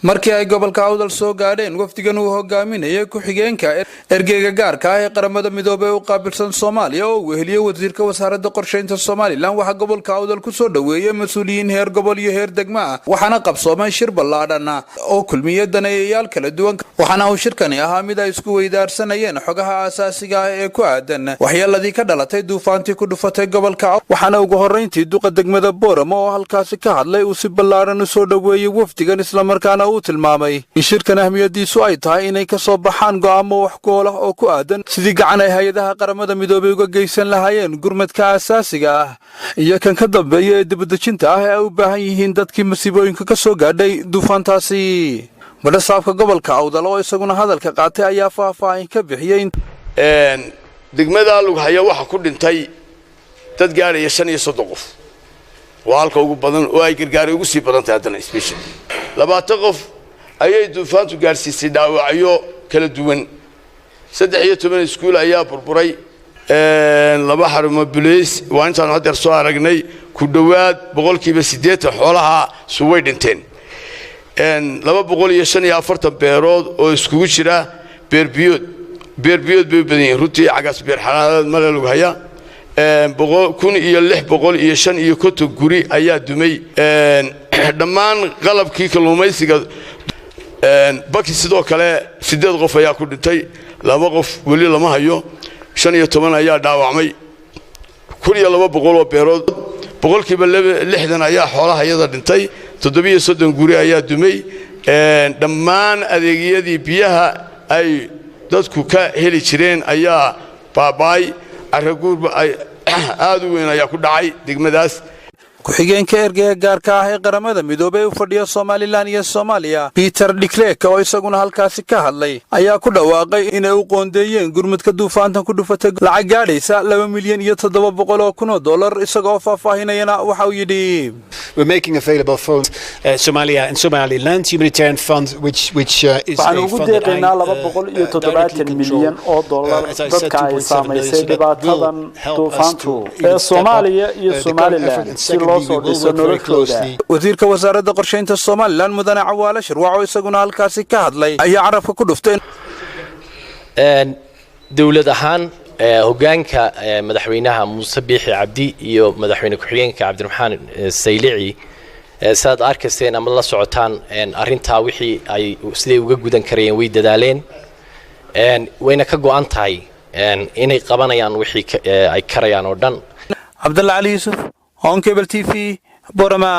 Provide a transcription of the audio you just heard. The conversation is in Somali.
markii ay gobolka awdal soo gaadheen wafdigan uu hogaaminayay ku-xigeenka ergeyga gaarka ah ee qaramada midoobay u qaabilsan Soomaaliya oo weheliyay wasiirka wasaaradda qorsheynta Soomaaliland waxa gobolka awdal ku soo dhaweeyay mas'uuliyiin heer gobol iyo heer degmo ah waxaana qabsoomay shir ballaadhan oo kulmiyay daneeyayaal kala duwan waxaana uu shirkani ahaa mid ay isku weydaarsanayeen xogaha aasaasiga ah ee ku aadan waxyeeladii ka dhalatay duufaantii ku dhufatay gobolka waxaana ugu horeyntii duqa degmada Booramo oo halkaas ka hadlay uu si ballaadhan u soo dhaweeyay wafdigan isla markaana uu tilmaamay in shirkan ahmiyadiisu ay tahay inay ka soo baxaan go'aamo wax ku ool ah oo ku aadan sidii gacan ay hay'adaha qaramada midoobay uga geysan lahaayeen gurmadka aasaasiga ah iyo kan ka dambeeya ee dibadejinta ah ee u baahan yihiin dadkii masiibooyinka ka soo gaadhay duufaantaasi madaxda gobolka awdal oo isaguna hadalka qaatay ayaa faahfaahin ka bixiyay degmada Lughaya waxa ku dhintay dad gaaraya 5 qof waa halka ugu badan oo ay gargaar ugu sii badan tahay haddana special 20 qof ayay duufaantu gaarsiisay dhaawacyo kala duwan 13 iskuul ayaa burburay laba xarumo police waa intaan hadda soo aragnay ku dhawaad 80% xoolaha suway dhinteen 245 beerood oo iskugu jira beerbiyood bay badiyeen runtii cagaas beer xalaad mala Lughaya 1650 guri ayaa dumay dhammaan qalabkii kalluumaysiga baki sidoo kale 8 qof ayaa ku dhintay 2 qof wali lama hayo 15 ayaa dhaawacmay 1200 oo beerood boqolkiiba 60 ayaa xoolaha iyada dhintay 730 guri ayaa dumay dhammaan adeegyadii biyaha ay dadku ka heli jireen ayaa baabay araguur ay aad u weyn ayaa ku dhacay degmadaas ku-xigeenka ergeyga gaarka ah ee qaramada midoobay u fadhiya Soomaaliland iyo Soomaaliya Peter Diclerk oo isaguna halkaas ka hadlay ayaa ku dhawaaqay in ay u qoondeeyeen gurmadka duufaantan ku dhufatay lacag gaadhaysa 2 milyan iyo 700 kun oo dollar isagoo faahfaahinayna waxa uu yidhi we're making available funds Somalia and Somaliland humanitarian fund which is ugu deeqaynaa 270 milyan oo dollar dadka ay saameysay dhibaatadan duufaantu ee Soomaaliya iyo Somaliland wasiirka wasaaradda qorsheynta Soomaaliland mudane Cawaale Shirwaco isaguna halkaas ka hadlay ayaa carabka ku dhuftay dawlad ahaan hogaanka madaxweynaha Muuse Biixi Cabdi iyo madaxweyne ku-xigeenka Cabdiraxmaan Saylici saad arkayseen ama la socotaan arinta wixii ay sidii uga gudan kareen way dadaaleen wayna ka go'an tahay inay qabanayaan wixii ay karayaan oo dhan Abdullah Ali Yusuf on Cable TV Qaramada